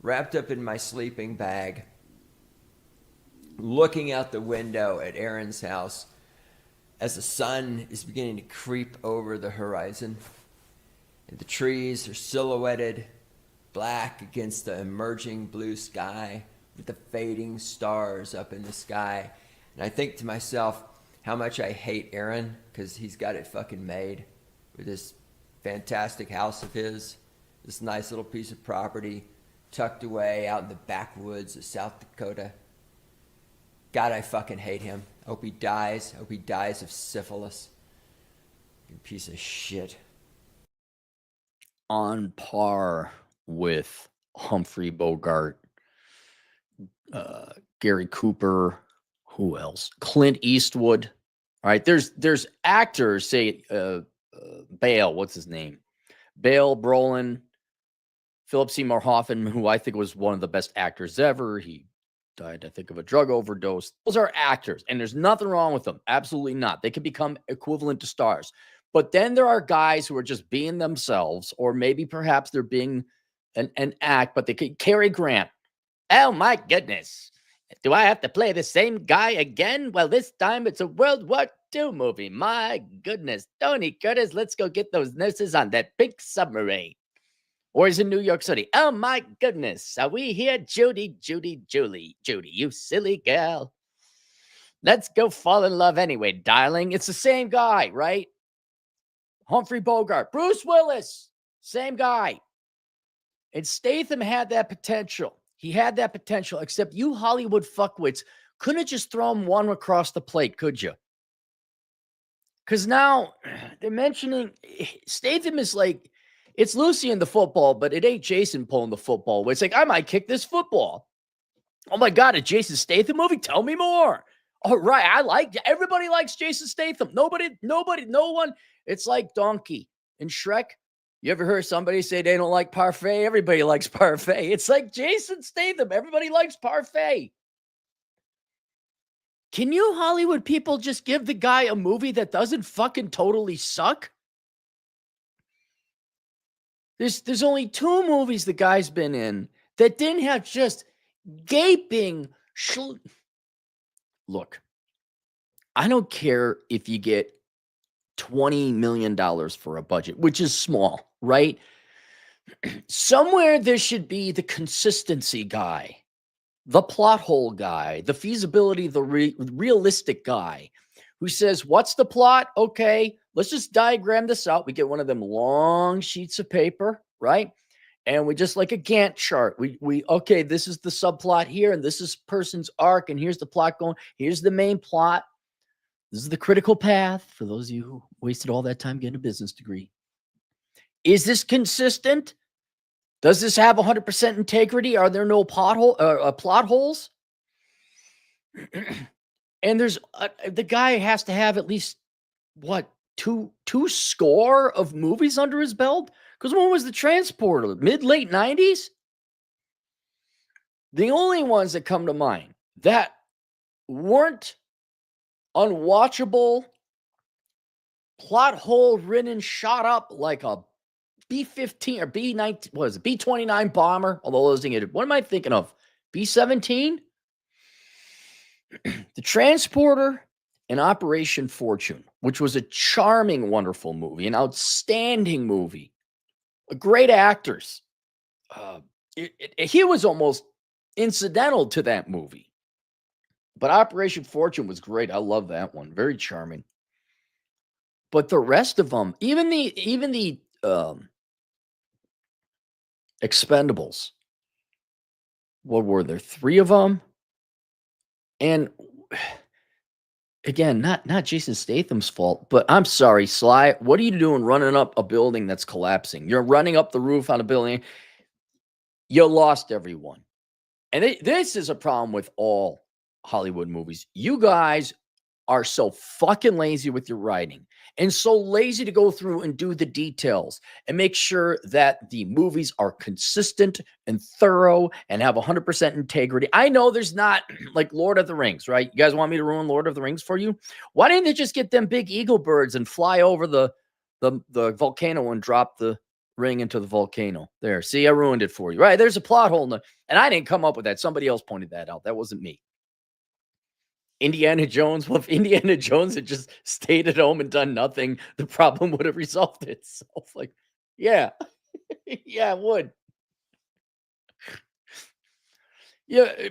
wrapped up in my sleeping bag, looking out the window at Aaron's house as the sun is beginning to creep over the horizon. And the trees are silhouetted black against the emerging blue sky with the fading stars up in the sky. And I think to myself how much I hate Aaron because he's got it fucking made with this fantastic house of his, this nice little piece of property tucked away out in the backwoods of South Dakota. God, I fucking hate him. I hope he dies. I hope he dies of syphilis. You piece of shit. On par with Humphrey Bogart, Gary Cooper, who else? Clint Eastwood. All right, there's actors, say Bale, what's his name? Bale, Brolin, Philip Seymour Hoffman, who I think was one of the best actors ever. He died, I think, of a drug overdose. Those are actors, and there's nothing wrong with them. Absolutely not. They can become equivalent to stars. But then there are guys who are just being themselves, or maybe perhaps they're being an act, but they can. Cary Grant. Oh, my goodness. Do I have to play the same guy again? Well, this time it's a World War II movie. My goodness. Tony Curtis, let's go get those nurses on that pink submarine. Or he's in New York City. Oh, my goodness. Are we here? Judy, you silly girl. Let's go fall in love anyway, darling. It's the same guy, right? Humphrey Bogart, Bruce Willis, same guy. And Statham had that potential. He had that potential, except you Hollywood fuckwits couldn't just throw him one across the plate, could you? Because now they're mentioning Statham is like, it's Lucy in the football, but it ain't Jason pulling the football. It's like, I might kick this football. Oh my God, a Jason Statham movie? Tell me more. All right, everybody likes Jason Statham. No one. It's like Donkey in Shrek. You ever heard somebody say they don't like parfait? Everybody likes parfait. It's like Jason Statham. Everybody likes parfait. Can you Hollywood people just give the guy a movie that doesn't fucking totally suck? There's only 2 movies the guy's been in that didn't have just gaping. Look, I don't care if you get $20 million for a budget, which is small, right? Somewhere there should be the consistency guy, the plot hole guy, the feasibility, the realistic guy who says, what's the plot? Okay, let's just diagram this out. We get one of them long sheets of paper, right? And we just like a Gantt chart. We okay, this is the subplot here, and this is person's arc, and here's the plot going. Here's the main plot. This is the critical path for those of you who wasted all that time getting a business degree. Is this consistent? Does this have 100% integrity? Are there no plot holes? And there's the guy has to have at least two score of movies under his belt. Because when was The Transporter? Late 90s? The only ones that come to mind that weren't unwatchable, plot hole ridden, shot up like a B-15 or B-19, what is it, B-29 bomber? Although those things, what am I thinking of? B-17? The Transporter and Operation Fortune, which was a charming, wonderful movie, an outstanding movie. Great actors. He was almost incidental to that movie. But Operation Fortune was great. I love that one. Very charming. But the rest of them, even the Expendables, what were there? 3 of them? And again, not Jason Statham's fault, but I'm sorry, Sly. What are you doing running up a building that's collapsing? You're running up the roof on a building. You lost everyone. And this is a problem with all Hollywood movies. You guys are so fucking lazy with your writing and so lazy to go through and do the details and make sure that the movies are consistent and thorough and have 100% integrity. I know there's not like Lord of the Rings, right? You guys want me to ruin Lord of the Rings for you? Why didn't they just get them big eagle birds and fly over the volcano and drop the ring into the volcano. There. See, I ruined it for you. Right. There's a plot hole. And I didn't come up with that. Somebody else pointed that out. That wasn't me. Indiana Jones. Well, if Indiana Jones had just stayed at home and done nothing, the problem would have resolved itself. Like, yeah. Yeah, it would. Yeah.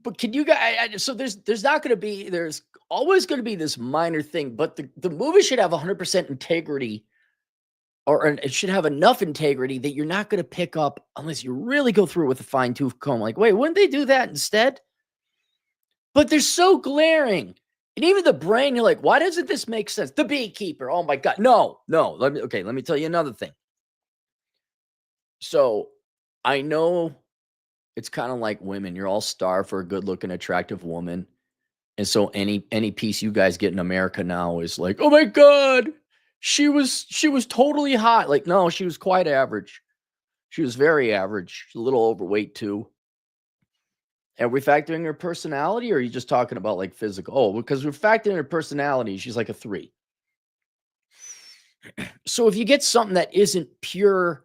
But can you guys, so there's not going to be, there's always going to be this minor thing, but the movie should have 100% integrity, or it should have enough integrity that you're not going to pick up unless you really go through it with a fine tooth comb. Like, wait, wouldn't they do that instead? But they're so glaring. And even the brain, you're like, why doesn't this make sense? The beekeeper. Oh my God. No. Let me tell you another thing. So I know it's kind of like women. You're all starved for a good looking, attractive woman. And so any piece you guys get in America now is like, oh my God, she was totally hot. Like, no, she was quite average. She was very average. She's a little overweight too. Are we factoring her personality, or are you just talking about like physical? Oh, because we're factoring her personality. She's like a 3. So if you get something that isn't pure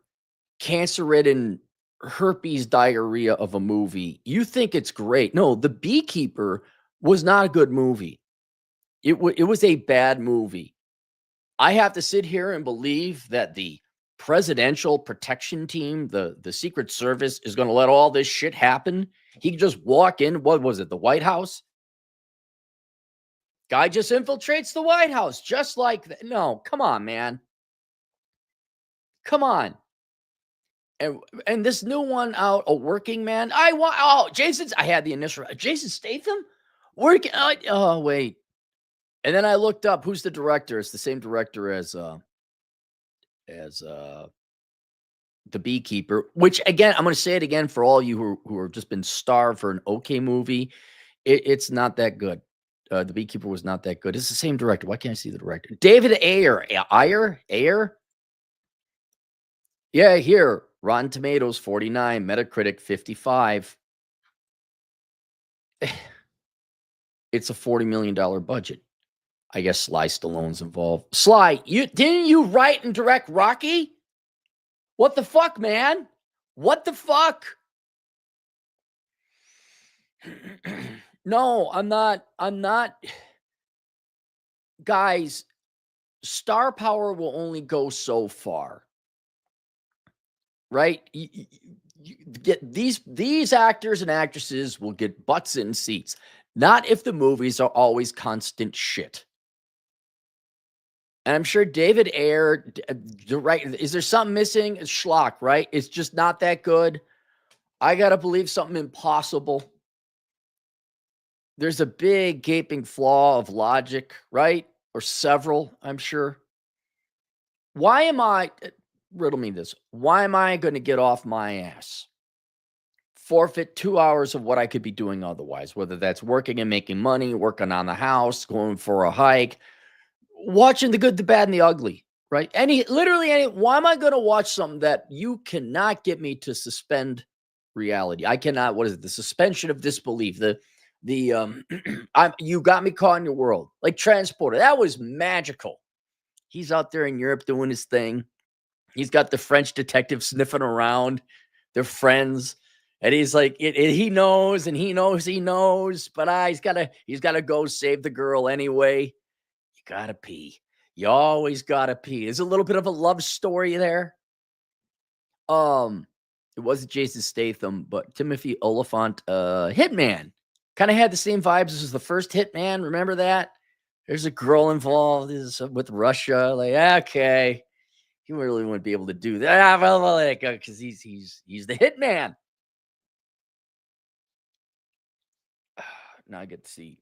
cancer-ridden herpes diarrhea of a movie, you think it's great. No, The Beekeeper was not a good movie. It was a bad movie. I have to sit here and believe that the presidential protection team, the Secret Service, is going to let all this shit happen. He can just walk in. What was it? The White House? Guy just infiltrates the White House just like that. No, come on, man. Come on. And this new one out, A Working Man. I had the initial Jason Statham working. Oh, wait. And then I looked up who's the director. It's the same director as The Beekeeper, which again, I'm going to say it again for all you who are just been starved for an okay movie. It's not that good. The Beekeeper was not that good. It's the same director. Why can't I see the director? David Ayer. Yeah, here. Rotten Tomatoes 49, Metacritic 55. It's a $40 million budget. I guess Sly Stallone's involved. Sly, didn't you write and direct Rocky? What the fuck, man? What the fuck? No, I'm not. Guys, star power will only go so far. Right? You get these actors and actresses will get butts in seats. Not if the movies are always constant shit. And I'm sure David Ayer, is there something missing? It's schlock, right? It's just not that good. I got to believe something impossible. There's a big gaping flaw of logic, right? Or several, I'm sure. Riddle me this. Why am I going to get off my ass? Forfeit 2 hours of what I could be doing otherwise, whether that's working and making money, working on the house, going for a hike, watching The Good, the Bad, and the Ugly, right? Why am I going to watch something that you cannot get me to suspend reality? I cannot, what is it? The suspension of disbelief. You got me caught in your world. Like Transporter. That was magical. He's out there in Europe doing his thing. He's got the French detective sniffing around. They're friends. And he's like, he knows, and he knows, but he's got to go save the girl anyway. You got to pee. You always got to pee. There's a little bit of a love story there. It wasn't Jason Statham, but Timothy Olyphant, Hitman. Kind of had the same vibes as the first Hitman. Remember that? There's a girl involved with Russia. Like, okay. He really wouldn't be able to do that because he's the Hitman. Now I get to see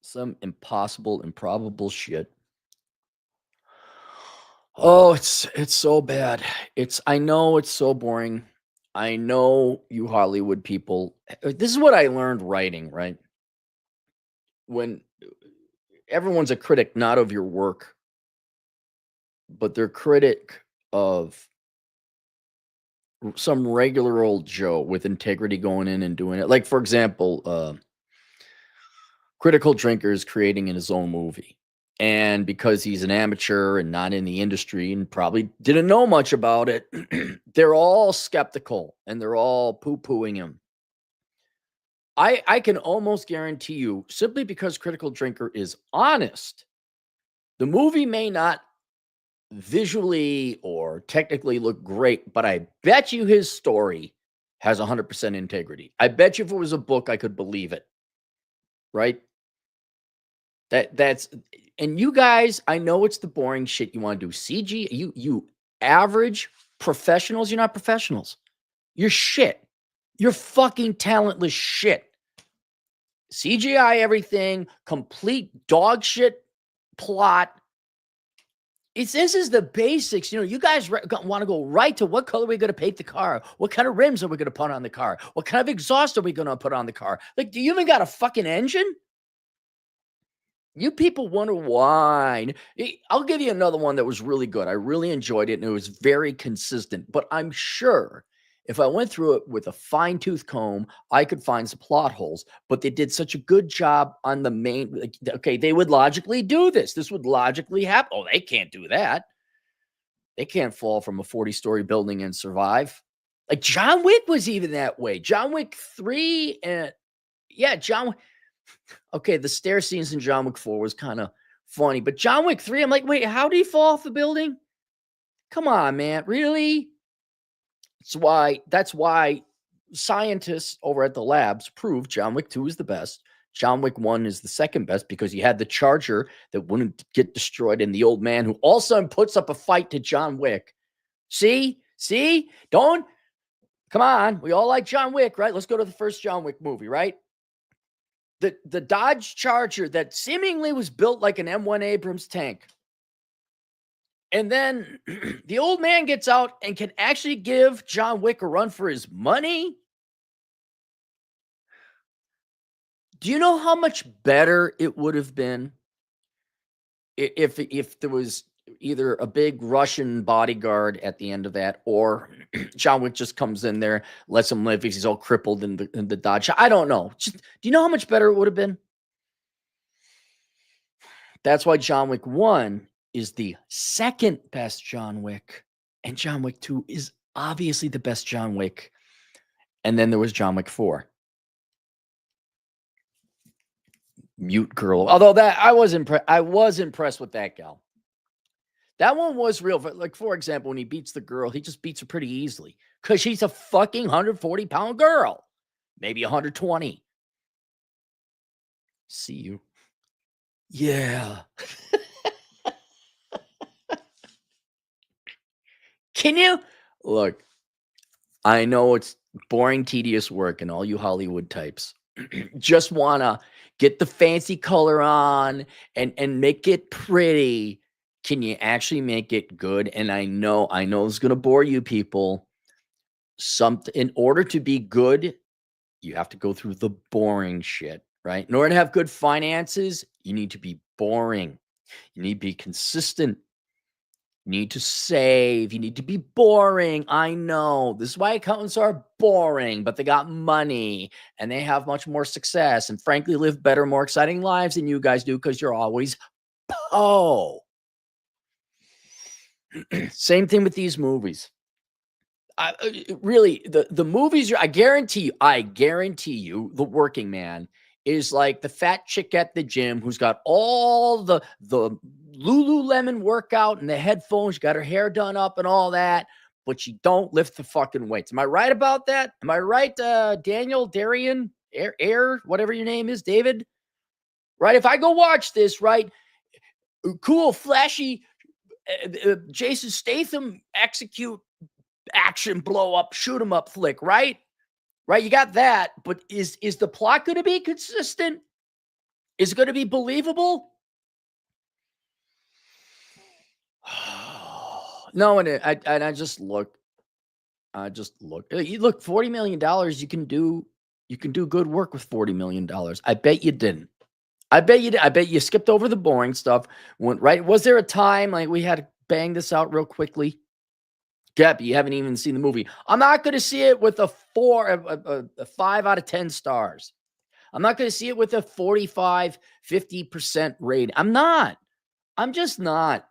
some impossible, improbable shit. Oh, it's so bad. I know it's so boring. I know you Hollywood people. This is what I learned writing, right? When everyone's a critic, not of your work, but they're critic of some regular old Joe with integrity going in and doing it. Like, for example, Critical Drinker is creating in his own movie. And because he's an amateur and not in the industry and probably didn't know much about it, they're all skeptical and they're all poo-pooing him. I can almost guarantee you, simply because Critical Drinker is honest, the movie may not visually or technically look great, but I bet you his story has 100% integrity. I bet you if it was a book, I could believe it. Right? That's and you guys, I know it's the boring shit you want to do. CG, you average professionals, you're not professionals. You're shit. You're fucking talentless shit. CGI everything, complete dog shit plot. This is the basics. You know, you guys want to go right to what color are we going to paint the car? What kind of rims are we going to put on the car? What kind of exhaust are we going to put on the car? Like, do you even got a fucking engine? You people wonder why. I'll give you another one that was really good. I really enjoyed it, and it was very consistent. But I'm sure if I went through it with a fine-tooth comb, I could find some plot holes. But they did such a good job on the main. Like, okay, they would logically do this. This would logically happen. Oh, they can't do that. They can't fall from a 40-story building and survive. Like John Wick was even that way. John Wick 3 and John Wick. Okay, the stair scenes in John Wick 4 was kind of funny, but John Wick 3, I'm like, wait, how did he fall off the building? Come on, man, really? That's why scientists over at the labs proved John Wick 2 is the best. John Wick 1 is the second best because you had the charger that wouldn't get destroyed, and the old man who all of a sudden puts up a fight to John Wick. See? Come on. We all like John Wick, right? Let's go to the first John Wick movie, right? The Dodge Charger that seemingly was built like an M1 Abrams tank. And then the old man gets out and can actually give John Wick a run for his money. Do you know how much better it would have been if there was either a big Russian bodyguard at the end of that, or John Wick just comes in there, lets him live because he's all crippled in the Dodge. I don't know. Do you know how much better it would have been? That's why John Wick 1 is the second best John Wick, and John Wick 2 is obviously the best John Wick. And then there was John Wick 4. Mute girl. Although that I was impressed with that gal. That one was real. Like, for example, when he beats the girl, he just beats her pretty easily because she's a fucking 140-pound girl, maybe 120. See you. Yeah. Can you look? I know it's boring, tedious work, and all you Hollywood types just want to get the fancy color on and make it pretty. Can you actually make it good? And I know it's going to bore you people. In order to be good, you have to go through the boring shit, right? In order to have good finances, you need to be boring. You need to be consistent. You need to save. You need to be boring. I know. This is why accountants are boring, but they got money and they have much more success and frankly live better, more exciting lives than you guys do because you're always Same thing with these movies. Really, the movies, I guarantee you, the working man is like the fat chick at the gym who's got all the Lululemon workout and the headphones, got her hair done up and all that, but she don't lift the fucking weights. Am I right about that? Am I right, Darian, whatever your name is, David? Right? If I go watch this, right, cool, flashy, Jason Statham execute action blow up, shoot 'em up flick, right? Right, you got that, but is the plot going to be consistent? Is it going to be believable? No, and I just look. You look, $40 million. You can do good work with $40 million. I bet you didn't. I bet you skipped over the boring stuff. Right? Was there a time like we had to bang this out real quickly? Gabby, you haven't even seen the movie. I'm not going to see it with a 5 out of 10 stars. I'm not going to see it with a 45, 50% rating. I'm not. I'm just not.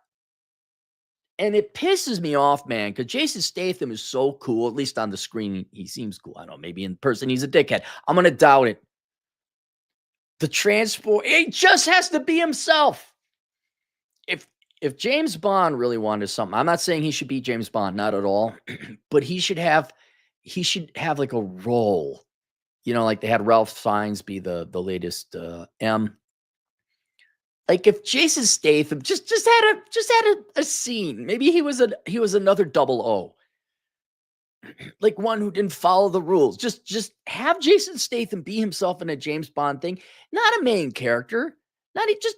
And it pisses me off, man, because Jason Statham is so cool. At least on the screen, he seems cool. I don't know, maybe in person he's a dickhead. I'm going to doubt it. The transport, he just has to be himself. If James Bond really wanted something, I'm not saying he should be James Bond, not at all, but he should have like a role. Like they had Ralph Fiennes be the latest M. Like if Jason Statham just had a scene, maybe he was another 00, like one who didn't follow the rules. Just have Jason Statham be himself in a James Bond thing, not a main character,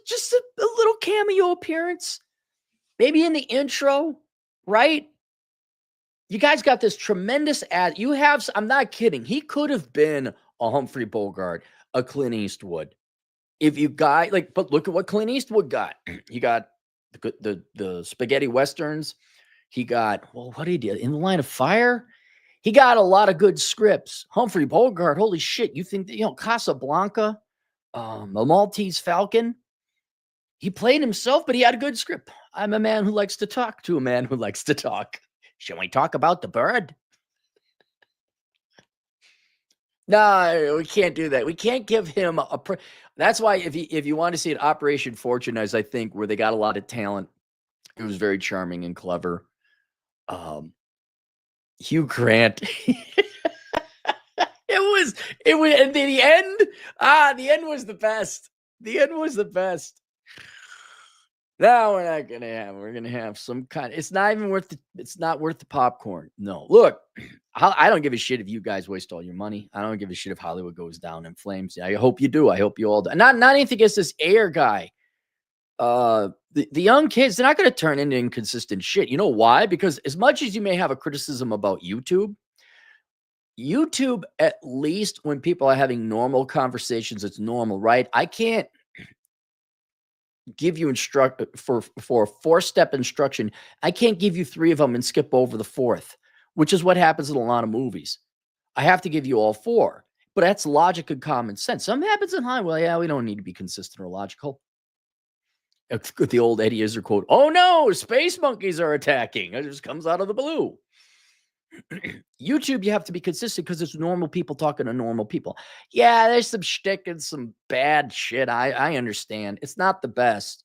just a little cameo appearance, maybe in the intro, right? You guys got this tremendous ad. I'm not kidding. He could have been a Humphrey Bogart, a Clint Eastwood. If you got but look at what Clint Eastwood got. He got the spaghetti westerns. He got, what did he do? In the Line of Fire? He got a lot of good scripts. Humphrey Bogart, holy shit. You think that, Casablanca, The Maltese Falcon. He played himself, but he had a good script. I'm a man who likes to talk to a man who likes to talk. Shall we talk about the bird? No, we can't do that. We can't give him that's why if you want to see it, Operation Fortune, as I think, where they got a lot of talent, it was very charming and clever. Hugh Grant. It was, and the end was the best. The end was the best. No, we're going to have some kind. It's not worth the popcorn. No, look, I don't give a shit if you guys waste all your money. I don't give a shit if Hollywood goes down in flames. I hope you do. I hope you all do. Not anything against this Ayer guy. The young kids, they're not going to turn into inconsistent shit. You know why? Because as much as you may have a criticism about YouTube, at least when people are having normal conversations, it's normal, right? I can't give you for a 4-step instruction. I can't give you 3 of them and skip over the 4th, which is what happens in a lot of movies. I have to give you all 4, but that's logic and common sense. Something happens in Hollywood. Yeah, we don't need to be consistent or logical. It's the old Eddie Izzard quote. Oh no, space monkeys are attacking. It just comes out of the blue. YouTube, you have to be consistent because it's normal people talking to normal people. Yeah, there's some shtick and some bad shit. I understand. It's not the best,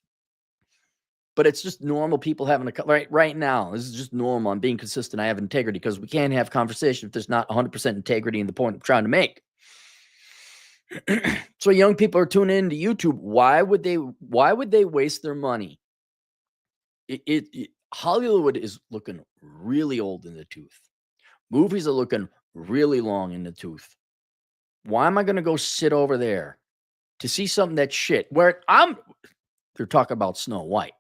but it's just normal people having right now. This is just normal. I'm being consistent. I have integrity because we can't have conversation if there's not 100% integrity in the point I'm trying to make. So young people are tuning into YouTube. Why would they waste their money? Hollywood is looking really old in the tooth. Movies are looking really long in the tooth. Why am I going to go sit over there to see something that's shit? They're talking about Snow White,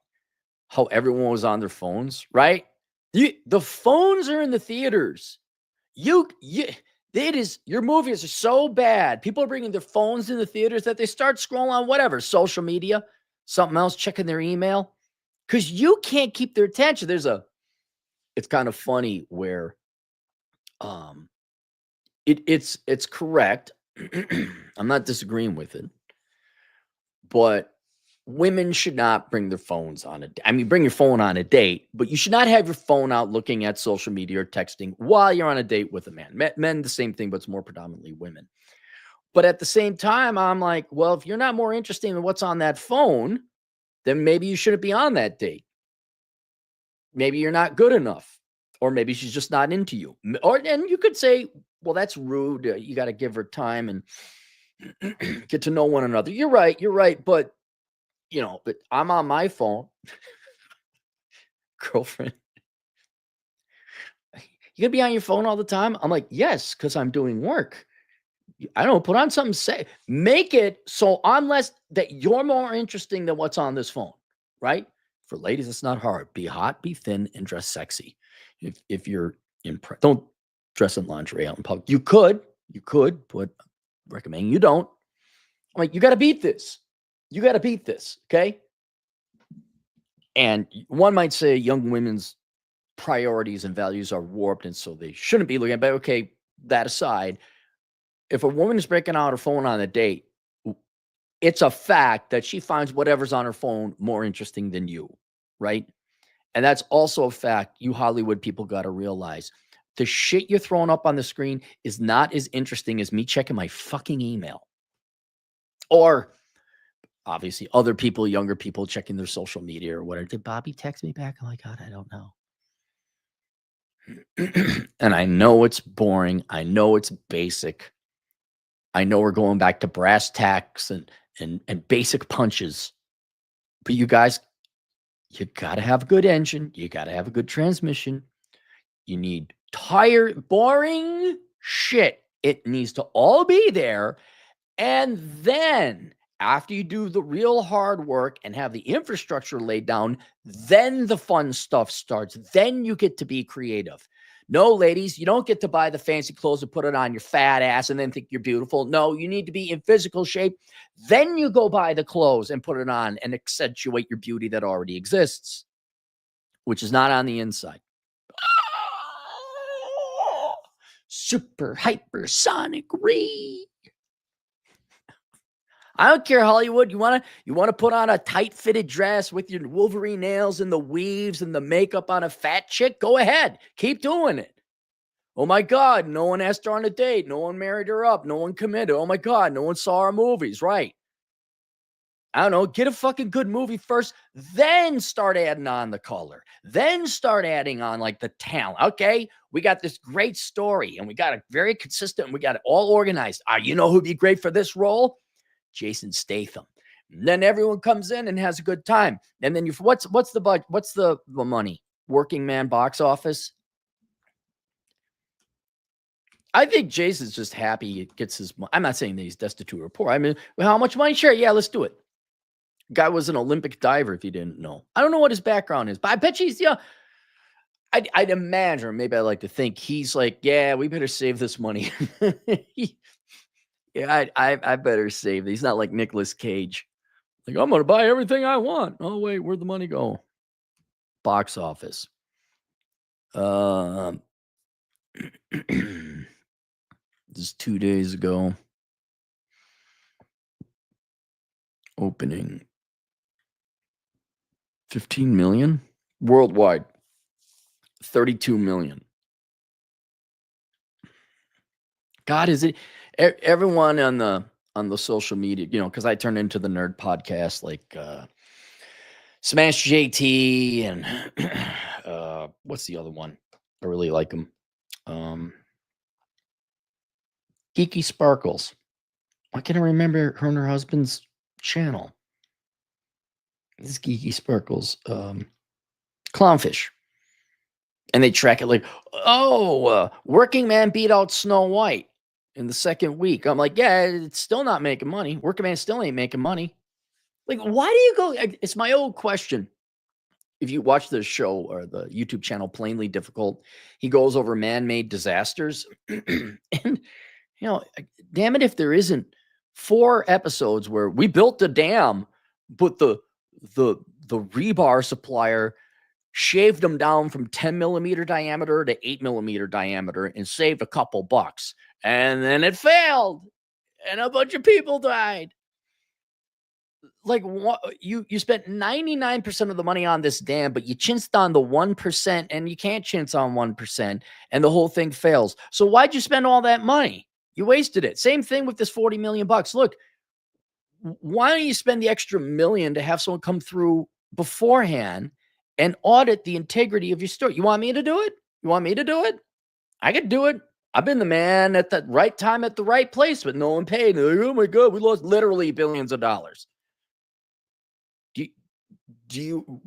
how everyone was on their phones, right? The phones are in the theaters. Your movies are so bad. People are bringing their phones in the theaters that they start scrolling on whatever, social media, something else, checking their email, because you can't keep their attention. It's kind of funny where it's correct. I'm not disagreeing with it, but women should not bring their phones on a date. I mean, bring your phone on a date, but you should not have your phone out looking at social media or texting while you're on a date with a man. Men, the same thing, but it's more predominantly women. But at the same time, I'm like, well, if you're not more interested in what's on that phone, then maybe you shouldn't be on that date. Maybe you're not good enough. Or maybe she's just not into you. And you could say, well, that's rude. You got to give her time and get to know one another. You're right. But, but I'm on my phone. Girlfriend, you going to be on your phone all the time? I'm like, yes, because I'm doing work. I don't know, put on something, say, make it so unless that you're more interesting than what's on this phone, right? For ladies, it's not hard. Be hot, be thin, and dress sexy. If you're don't dress in lingerie out in public. You could, but recommending you don't. I'm like, you got to beat this. Okay? And one might say young women's priorities and values are warped, and so they shouldn't be looking at. But okay, that aside, if a woman is breaking out her phone on a date, it's a fact that she finds whatever's on her phone more interesting than you, right? And that's also a fact you Hollywood people got to realize. The shit you're throwing up on the screen is not as interesting as me checking my fucking email. Or obviously other people, younger people checking their social media or whatever. Did Bobby text me back? Oh my God, I don't know. And I know it's boring. I know it's basic. I know we're going back to brass tacks and basic punches. But you guys, you got to have a good engine. You got to have a good transmission. You need tired, boring shit. It needs to all be there. And then after you do the real hard work and have the infrastructure laid down, then the fun stuff starts. Then you get to be creative. No, ladies, you don't get to buy the fancy clothes and put it on your fat ass and then think you're beautiful. No, you need to be in physical shape. Then you go buy the clothes and put it on and accentuate your beauty that already exists, which is not on the inside. Super hypersonic ray. I don't care, Hollywood. You want to put on a tight-fitted dress with your Wolverine nails and the weaves and the makeup on a fat chick? Go ahead. Keep doing it. Oh my God, no one asked her on a date. No one married her up. No one committed. Oh my God, no one saw her movies. Right. I don't know. Get a fucking good movie first, then start adding on the color. Then start adding on like the talent. Okay, we got this great story and we got it very consistent and we got it all organized. You know who'd be great for this role? Jason Statham. And then everyone comes in and has a good time. And then what's the budget? What's the money? Working man box office. I think Jason's just happy he gets his money. I'm not saying that he's destitute or poor. I mean, well, how much money? Sure, yeah, let's do it. Guy was an Olympic diver, if you didn't know. I don't know what his background is, but I bet he's, I'd imagine, maybe I like to think he's like, yeah, we better save this money. Yeah, I better save. He's not like Nicolas Cage. Like, I'm going to buy everything I want. Oh, wait, where'd the money go? Box office. This is 2 days ago. Opening. 15 million? Worldwide. 32 million. God, is it everyone on the social media, because I turned into the nerd podcast like Smash JT and what's the other one? I really like him. Geeky Sparkles. Why can't I remember her and her husband's channel? This is Geeky Sparkles. Clownfish. And they track it like, Working Man beat out Snow White in the second week. I'm like, yeah, it's still not making money. Working Man still ain't making money. Like, why do you go? It's my old question. If you watch the show or the YouTube channel, Plainly Difficult, he goes over man-made disasters. And, damn it, if there isn't 4 episodes where we built a dam, but the rebar supplier shaved them down from 10 millimeter diameter to 8 millimeter diameter and saved a couple bucks. And then it failed and a bunch of people died. Like, what, you spent 99% of the money on this dam, but you chinced on the 1% and you can't chintz on 1% and the whole thing fails. So why'd you spend all that money? You wasted it. Same thing with this 40 million bucks. Look, why don't you spend the extra million to have someone come through beforehand and audit the integrity of your story? You want me to do it? You want me to do it? I could do it. I've been the man at the right time at the right place, but no one paid. Like, oh my God, we lost literally billions of dollars.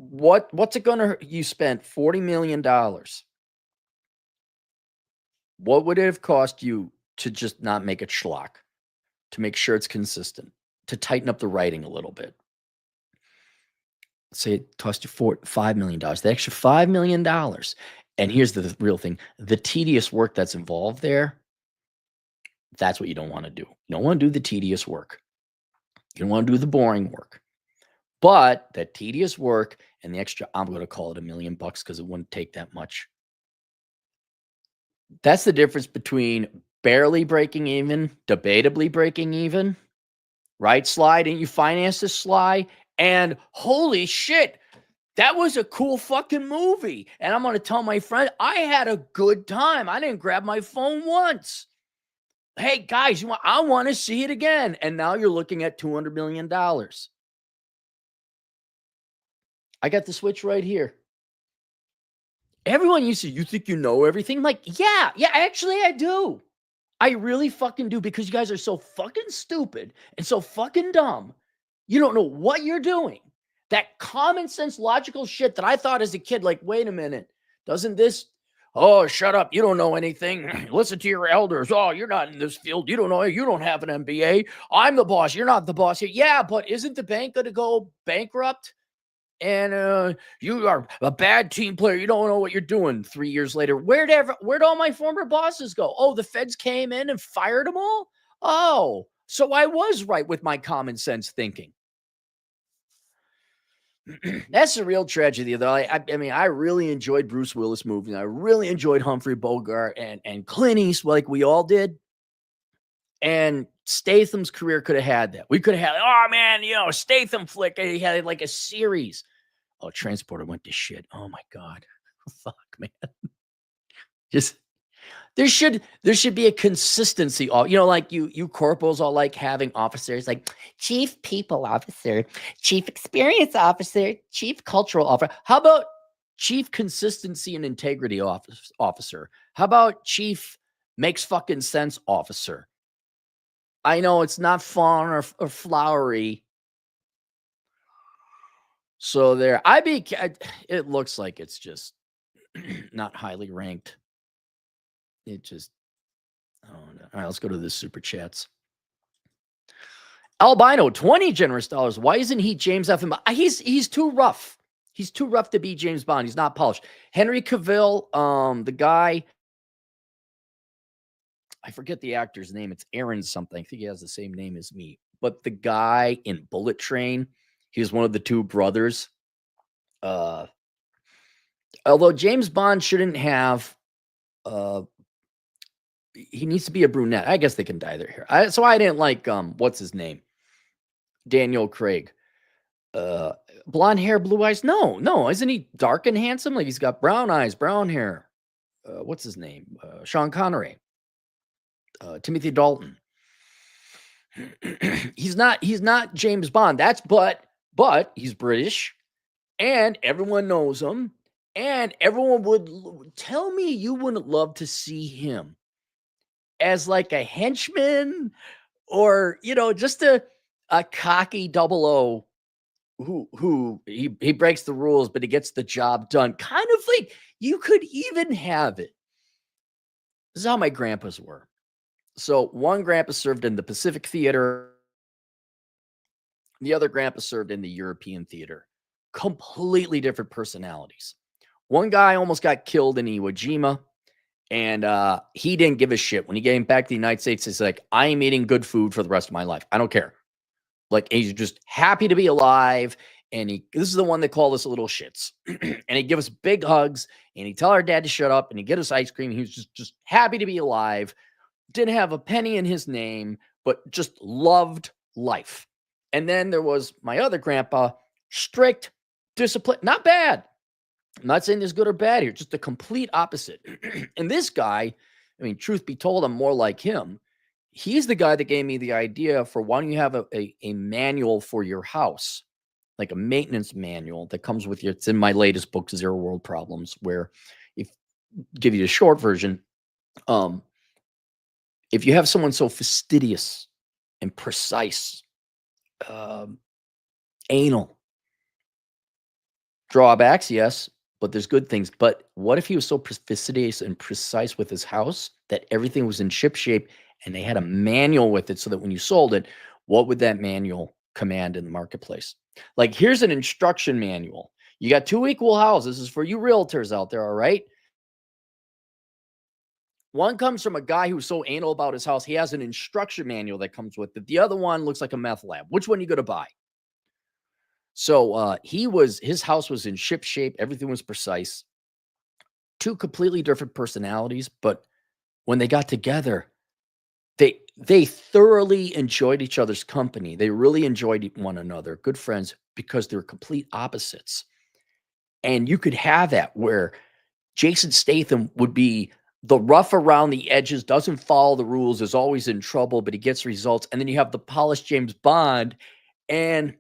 What's it gonna hurt? You spent $40 million. What would it have cost you to just not make it schlock, to make sure it's consistent, to tighten up the writing a little bit? Say it cost you $5 million, the extra $5 million. And here's the real thing, the tedious work that's involved there, that's what you don't want to do. You don't want to do the tedious work. You don't want to do the boring work. But that tedious work and the extra, I'm going to call it $1 million because it wouldn't take that much. That's the difference between barely breaking even, debatably breaking even, right? Sly, didn't you finance this, Sly? And holy shit, that was a cool fucking movie. And I'm going to tell my friend, I had a good time. I didn't grab my phone once. Hey, guys, I want to see it again. And now you're looking at $200 million. I got the switch right here. Everyone used to, you think you know everything? I'm like, yeah, actually I do. I really fucking do, because you guys are so fucking stupid and so fucking dumb. You don't know what you're doing. That common sense, logical shit that I thought as a kid, like, wait a minute, doesn't this, oh, shut up, you don't know anything. Listen to your elders. Oh, you're not in this field. You don't know, you don't have an MBA. I'm the boss. You're not the boss here. Yeah, but isn't the bank going to go bankrupt? And you are a bad team player. You don't know what you're doing. 3 years later, where'd all my former bosses go? Oh, the feds came in and fired them all? Oh, so I was right with my common sense thinking. That's the real tragedy, though. I mean, I really enjoyed Bruce Willis movies. I really enjoyed Humphrey Bogart and Clint Eastwood, like we all did. And Statham's career could have had that. We could have had, oh man, Statham flick. He had like a series. Oh, Transporter went to shit. Oh my God. Fuck, man. Just there should be a consistency. Like you corporals all like having officers like chief people officer, chief experience officer, chief cultural officer. How about chief consistency and integrity officer? How about chief makes fucking sense officer? I know it's not fun or flowery. So there, it looks like it's just not highly ranked. It just, oh, no. All right, let's go to the super chats. Albino, 20 generous dollars. Why isn't he James F. Bond? He's too rough. He's too rough to be James Bond. He's not polished. Henry Cavill, the guy, I forget the actor's name. It's Aaron something. I think he has the same name as me. But the guy in Bullet Train, he was one of the two brothers. Although James Bond shouldn't have, he needs to be a brunette. I guess they can dye their hair. So I didn't like, what's his name? Daniel Craig. Blonde hair, blue eyes. No. Isn't he dark and handsome? Like he's got brown eyes, brown hair. What's his name? Sean Connery. Timothy Dalton. He's not James Bond. But he's British and everyone knows him and everyone would tell me you wouldn't love to see him as like a henchman or, just a cocky 00 who he breaks the rules, but he gets the job done. Kind of like you could even have it. This is how my grandpas were. So one grandpa served in the Pacific Theater. The other grandpa served in the European Theater. Completely different personalities. One guy almost got killed in Iwo Jima, and he didn't give a shit. When he came back to the United States, he's like, I am eating good food for the rest of my life. I don't care. Like, he's just happy to be alive. And this is the one that called us little shits. And he'd give us big hugs, and he'd tell our dad to shut up, and he'd get us ice cream. He was just happy to be alive. Didn't have a penny in his name, but just loved life. And then there was my other grandpa, strict, disciplined, not bad. I'm not saying there's good or bad here, just the complete opposite. And this guy, I mean, truth be told, I'm more like him. He's the guy that gave me the idea for why don't you have a manual for your house, like a maintenance manual that comes with you. It's in my latest book, Zero World Problems, where if give you a short version, if you have someone so fastidious and precise, anal, drawbacks, yes, but there's good things. But what if he was so fastidious and precise with his house that everything was in ship shape and they had a manual with it so that when you sold it, what would that manual command in the marketplace? Like, here's an instruction manual. You got 2 equal houses. This is for you realtors out there, all right? One comes from a guy who's so anal about his house, he has an instruction manual that comes with it. The other one looks like a meth lab. Which one are you going to buy? So his house was in ship shape. Everything was precise. 2 completely different personalities, but when they got together, they thoroughly enjoyed each other's company. They really enjoyed one another, good friends, because they're complete opposites. And you could have that where Jason Statham would be the rough around the edges, doesn't follow the rules, is always in trouble, but he gets results. And then you have the polished James Bond, and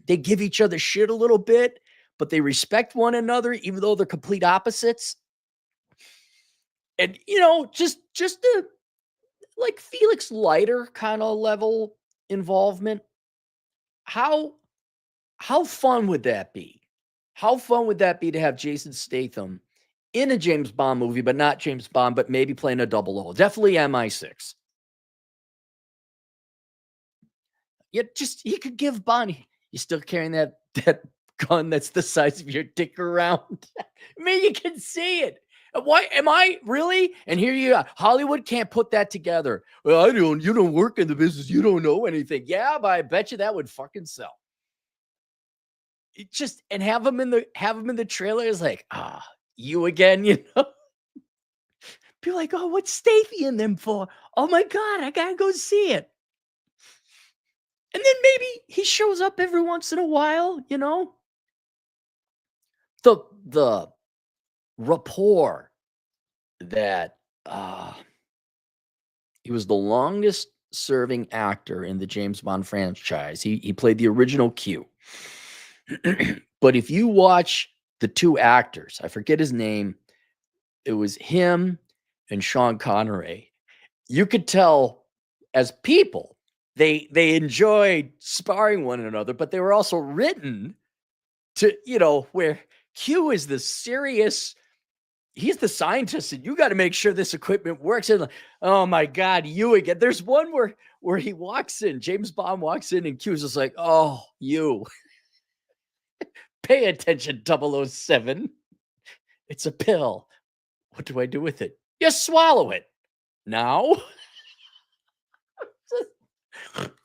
they give each other shit a little bit, but they respect one another, even though they're complete opposites. And just the like Felix Leiter kind of level involvement. How how fun would that be? How fun would that be to have Jason Statham in a James Bond movie, but not James Bond, but maybe playing a double O? Definitely MI6. Yeah, just he could give Bond. You still carrying that gun that's the size of your dick around? I mean, you can see it. Why am I really? And here you are. Hollywood can't put that together. Well, I don't. You don't work in the business. You don't know anything. Yeah, but I bet you that would fucking sell. It just and have him in the trailer is like, you again, People like, oh, what's Stacey in them for? Oh my god, I gotta go see it. And then maybe he shows up every once in a while, The rapport that he was the longest serving actor in the James Bond franchise. He played the original Q. But if you watch the two actors, I forget his name, it was him and Sean Connery. You could tell as people, they enjoyed sparring one another, but they were also written to, where Q is the serious, he's the scientist, and you got to make sure this equipment works. And like, oh my God, you again. There's one where he walks in, James Bond walks in, and Q's just like, oh, you. Pay attention, 007. It's a pill. What do I do with it? You swallow it. Now?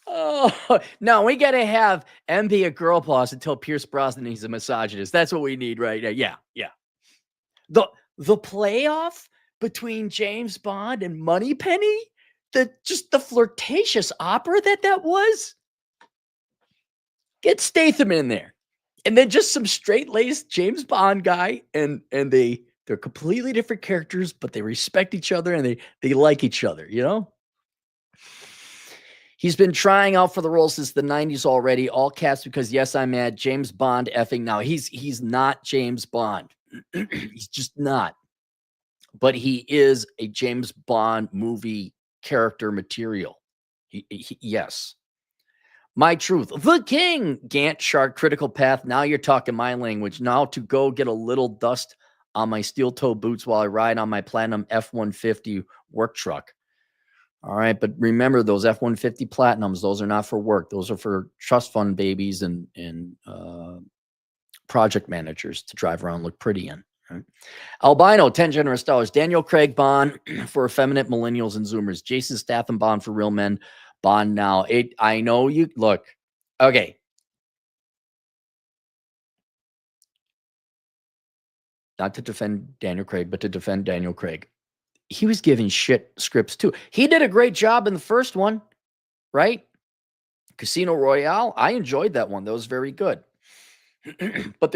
Oh, no, we got to have M be a girl boss and tell Pierce Brosnan he's a misogynist. That's what we need right now. Yeah, yeah. The playoff between James Bond and Moneypenny, the flirtatious opera that was. Get Statham in there. And then just some straight-laced James Bond guy, and they're completely different characters, but they respect each other and they like each other, He's been trying out for the role since the 90s already. All caps because yes, I'm mad. James Bond effing now. He's not James Bond. He's just not. But he is a James Bond movie character material. Yes. My truth. The King. Gantt chart critical path. Now you're talking my language. Now to go get a little dust on my steel toe boots while I ride on my platinum F-150 work truck. All right. But remember those F-150 Platinums, those are not for work. Those are for trust fund babies and project managers to drive around, look pretty in. Right? Albino, 10 generous dollars. Daniel Craig Bond for effeminate millennials and Zoomers. Jason Statham Bond for real men. Bond now. I know you look. Okay. Not to defend Daniel Craig, but to defend Daniel Craig. He was giving shit scripts too. He did a great job in the first one, right? Casino Royale. I enjoyed that one. That was very good. But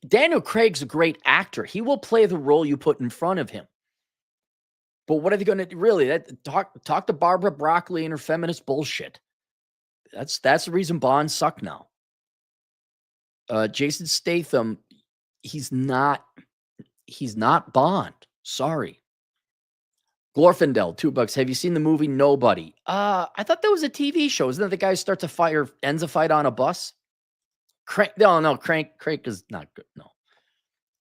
Daniel Craig's a great actor. He will play the role you put in front of him. But what are they going to really talk to Barbara Broccoli and her feminist bullshit? That's the reason Bond sucked now. Jason Statham, he's not Bond. Sorry. Glorfindel, $2. Have you seen the movie Nobody? I thought that was a TV show. Isn't that the guy ends a fight on a bus? Crank is not good. No.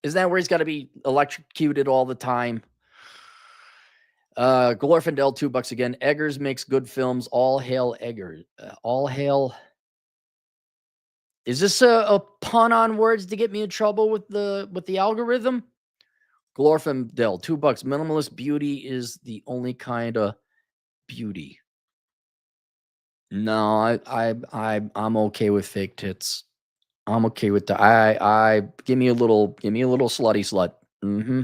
Isn't that where he's got to be electrocuted all the time? Glorfindel, $2 again. Eggers makes good films. All hail Eggers. All hail. Is this a pun on words to get me in trouble with the algorithm? Glorfindel, $2. Minimalist beauty is the only kind of beauty. No, I'm okay with fake tits. I'm okay with that. I give me a little slutty slut. Mm-hmm.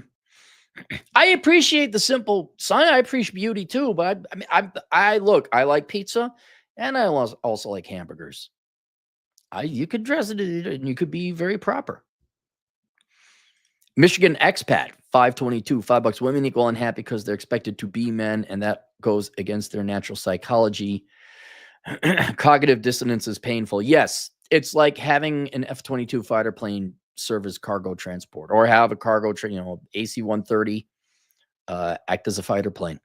I appreciate the simple sign. I appreciate beauty too, but I look, I like pizza and I also like hamburgers. You could dress it and you could be very proper. Michigan expat, 522, $5. Women equal unhappy because they're expected to be men, and that goes against their natural psychology. Cognitive dissonance is painful. Yes, it's like having an F-22 fighter plane serve as cargo transport, or have a cargo train, AC-130 act as a fighter plane.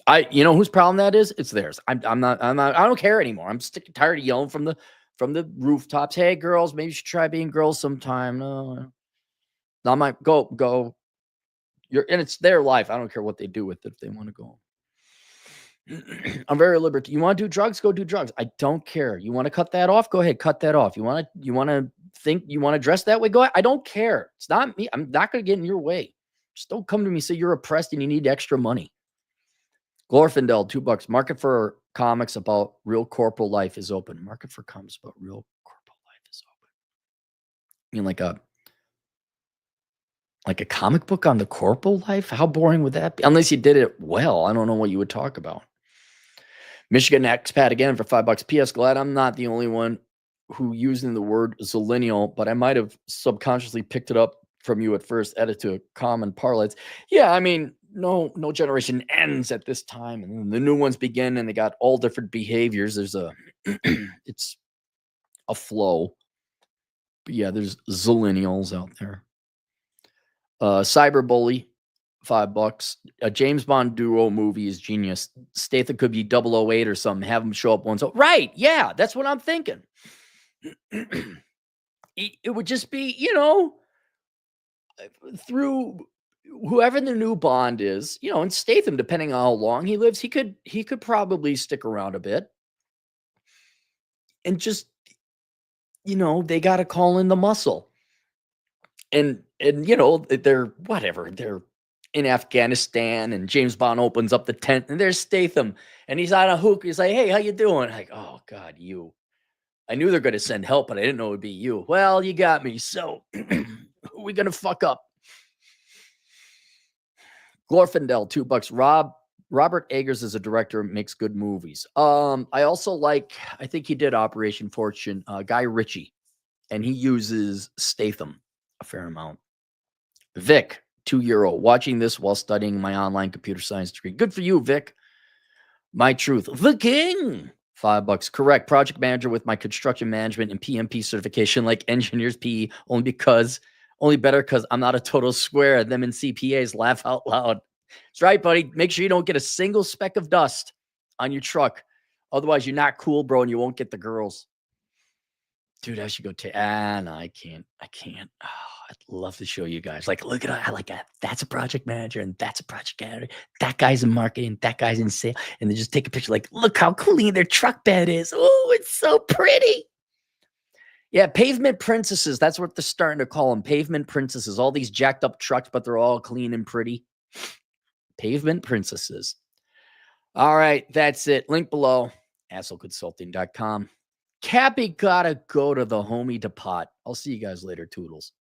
Whose problem that is? It's theirs. I don't care anymore. I'm tired of yelling from the rooftops. Hey, girls, maybe you should try being girls sometime. No, I'm like, go. And it's their life. I don't care what they do with it if they want to go. I'm very liberal. You want to do drugs? Go do drugs. I don't care. You want to cut that off? Go ahead, cut that off. You want to think you want to dress that way? Go ahead. I don't care. It's not me. I'm not going to get in your way. Just don't come to me, say you're oppressed and you need extra money. Glorfindel, $2. Market for comics about real corporal life is open. Market for comics about real corporal life is open. You mean like a comic book on the corporal life? How boring would that be? Unless you did it well. I don't know what you would talk about. Michigan expat again for $5. P.S. Glad I'm not the only one who using the word zillennial, but I might have subconsciously picked it up from you at first, added to a common parlance. Yeah, I mean, no generation ends at this time, and then the new ones begin, and they got all different behaviors. There's it's a flow. But yeah, there's zillennials out there. Cyberbully, $5. A James Bond duo movie is genius. Statham could be 008 or something. Have him show up once. Right. Yeah, that's what I'm thinking. It would just be, through whoever the new Bond is, and Statham, depending on how long he lives, he could probably stick around a bit. And just, they got to call in the muscle. And they're whatever. They're in Afghanistan, and James Bond opens up the tent, and there's Statham, and he's on a hook. He's like, "Hey, how you doing?" Like, "Oh God, you." I knew they're going to send help, but I didn't know it would be you. Well, you got me. So, who are we going to fuck up? Glorfindel, $2. Robert Eggers is a director, makes good movies. I also I think he did Operation Fortune, Guy Ritchie, and he uses Statham a fair amount. Vic, €2. Watching this while studying my online computer science degree. Good for you, Vic. My truth. The king. $5. Correct. Project manager with my construction management and PMP certification, like engineers PE, only better because I'm not a total square. Them and CPAs laugh out loud. That's right, buddy. Make sure you don't get a single speck of dust on your truck. Otherwise, you're not cool, bro, and you won't get the girls. Dude, I should go no, I can't. Oh, I'd love to show you guys. Like, look at that's a project manager, and that's a project manager. That guy's in marketing, that guy's in sales. And they just take a picture, like, look how clean their truck bed is. Oh, it's so pretty. Yeah, pavement princesses. That's what they're starting to call them. Pavement princesses. All these jacked up trucks, but they're all clean and pretty. Pavement princesses. All right, that's it. Link below, assholeconsulting.com. Cappy gotta go to the homie depot. I'll see you guys later, Toodles.